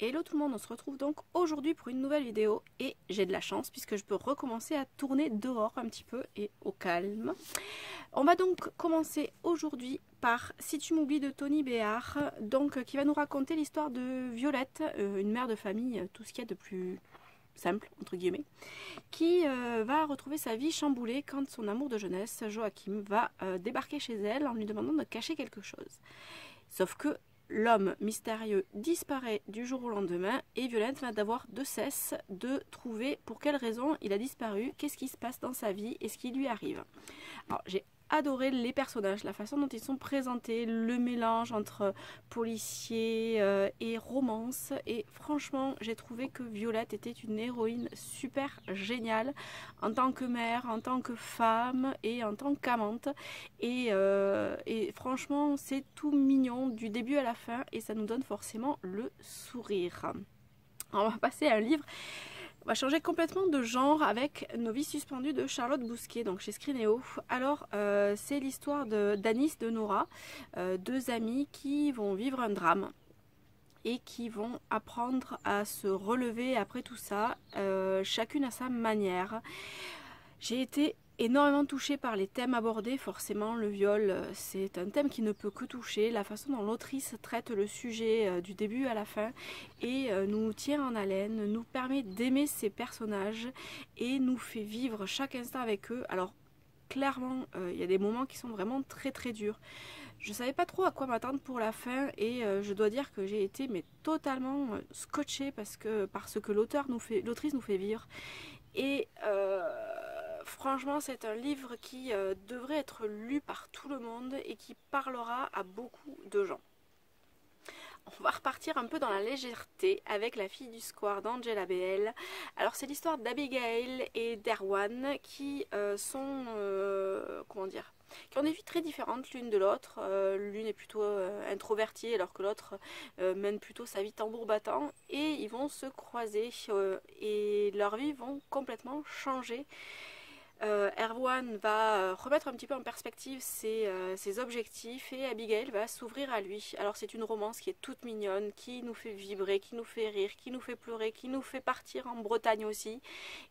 Hello tout le monde, on se retrouve donc aujourd'hui pour une nouvelle vidéo et j'ai de la chance puisque je peux recommencer à tourner dehors un petit peu et au calme. On va donc commencer aujourd'hui par Si tu m'oublies de Tony Béard, donc qui va nous raconter l'histoire de Violette, une mère de famille, tout ce qu'il y a de plus simple entre guillemets, qui va retrouver sa vie chamboulée quand son amour de jeunesse, Joachim, va débarquer chez elle en lui demandant de cacher quelque chose. Sauf que l'homme mystérieux disparaît du jour au lendemain et Violette va d'avoir de cesse de trouver pour quelle raison il a disparu, qu'est-ce qui se passe dans sa vie et ce qui lui arrive. Alors j'ai adoré les personnages, la façon dont ils sont présentés, le mélange entre policier et romance, et franchement j'ai trouvé que Violette était une héroïne super géniale en tant que mère, en tant que femme et en tant qu'amante, et franchement c'est tout mignon du début à la fin et ça nous donne forcément le sourire. On va passer à un livre. On va changer complètement de genre avec Nos vies suspendues de Charlotte Bousquet, donc chez Scrinéo. Alors, c'est l'histoire d'Anis, de Nora, deux amies qui vont vivre un drame et qui vont apprendre à se relever après tout ça, chacune à sa manière. J'ai été énormément touchée par les thèmes abordés. Forcément, le viol, c'est un thème qui ne peut que toucher. La façon dont l'autrice traite le sujet du début à la fin et nous tient en haleine, nous permet d'aimer ces personnages et nous fait vivre chaque instant avec eux. Alors, clairement, il y a des moments qui sont vraiment très très durs. Je savais pas trop à quoi m'attendre pour la fin et je dois dire que j'ai été totalement scotchée parce que l'autrice nous fait vivre. Et franchement, c'est un livre qui devrait être lu par tout le monde et qui parlera à beaucoup de gens. On va repartir un peu dans la légèreté avec La fille du square d'Angela Bell. Alors c'est l'histoire d'Abigail et d'Erwan qui sont, comment dire, qui ont des vies très différentes l'une de l'autre. L'une est plutôt introvertie alors que l'autre mène plutôt sa vie tambour battant. Et ils vont se croiser et leurs vies vont complètement changer. Erwan va remettre un petit peu en perspective ses objectifs et Abigail va s'ouvrir à lui. Alors c'est une romance qui est toute mignonne, qui nous fait vibrer, qui nous fait rire, qui nous fait pleurer, qui nous fait partir en Bretagne aussi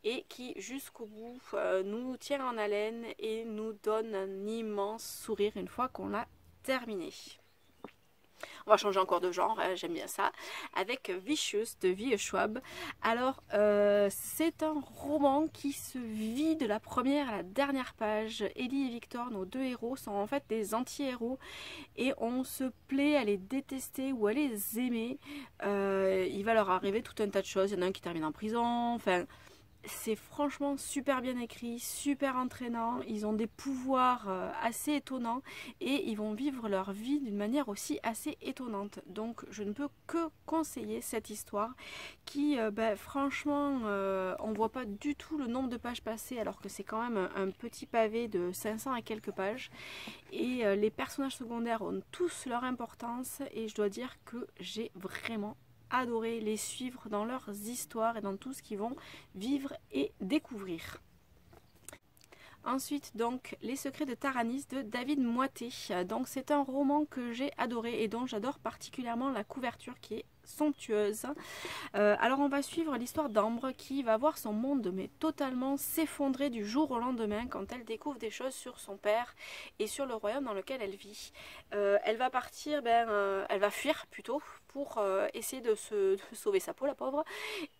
et qui jusqu'au bout nous tient en haleine et nous donne un immense sourire une fois qu'on l'a terminé. On va changer encore de genre, j'aime bien ça, avec Vicious de V.E. Schwab. Alors, c'est un roman qui se vit de la première à la dernière page. Ellie et Victor, nos deux héros, sont en fait des anti-héros et on se plaît à les détester ou à les aimer. Il va leur arriver tout un tas de choses. Il y en a un qui termine en prison, enfin... C'est franchement super bien écrit, super entraînant, ils ont des pouvoirs assez étonnants et ils vont vivre leur vie d'une manière aussi assez étonnante. Donc je ne peux que conseiller cette histoire qui, franchement, on voit pas du tout le nombre de pages passées alors que c'est quand même un petit pavé de 500 et quelques pages. Et les personnages secondaires ont tous leur importance et je dois dire que j'ai vraiment adorer les suivre dans leurs histoires et dans tout ce qu'ils vont vivre et découvrir. Ensuite donc Les secrets de Taranis de David Moité. Donc c'est un roman que j'ai adoré et dont j'adore particulièrement la couverture qui est somptueuse. Alors on va suivre l'histoire d'Ambre qui va voir son monde mais totalement s'effondrer du jour au lendemain quand elle découvre des choses sur son père et sur le royaume dans lequel elle vit. Elle va partir, elle va fuir plutôt pour essayer de sauver sa peau, la pauvre,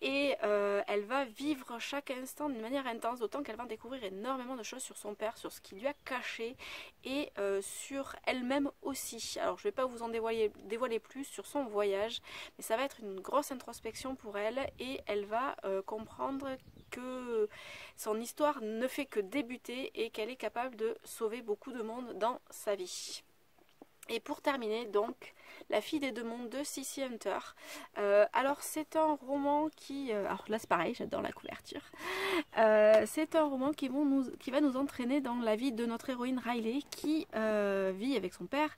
et elle va vivre chaque instant d'une manière intense, d'autant qu'elle va découvrir énormément de choses sur son père, sur ce qu'il lui a caché et sur elle-même aussi. Alors je ne vais pas vous en dévoiler plus sur son voyage, mais ça va être une grosse introspection pour elle et elle va comprendre que son histoire ne fait que débuter et qu'elle est capable de sauver beaucoup de monde dans sa vie. Et pour terminer donc, La fille des deux mondes de Cissy Hunter. Alors c'est un roman qui... alors là c'est pareil, j'adore la couverture. C'est un roman qui va nous entraîner dans la vie de notre héroïne Riley qui vit avec son père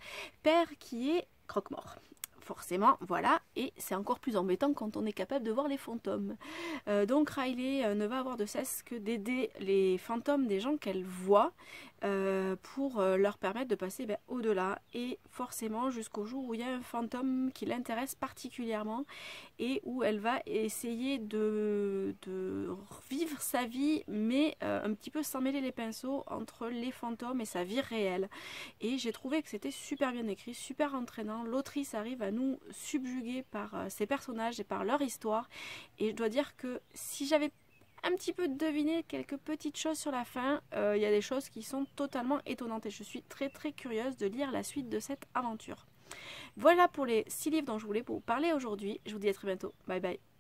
qui est croque-mort. forcément, voilà, et c'est encore plus embêtant quand on est capable de voir les fantômes. Donc Riley ne va avoir de cesse que d'aider les fantômes des gens qu'elle voit pour leur permettre de passer au-delà, et forcément jusqu'au jour où il y a un fantôme qui l'intéresse particulièrement et où elle va essayer de vivre sa vie, mais un petit peu sans mêler les pinceaux entre les fantômes et sa vie réelle. Et j'ai trouvé que c'était super bien écrit, super entraînant. L'autrice arrive à nous subjuguer par ses personnages et par leur histoire, et je dois dire que si j'avais un petit peu deviné quelques petites choses sur la fin, il y a des choses qui sont totalement étonnantes, et je suis très curieuse de lire la suite de cette aventure. Voilà pour les 6 livres dont je voulais vous parler aujourd'hui. Je vous dis à très bientôt. Bye bye.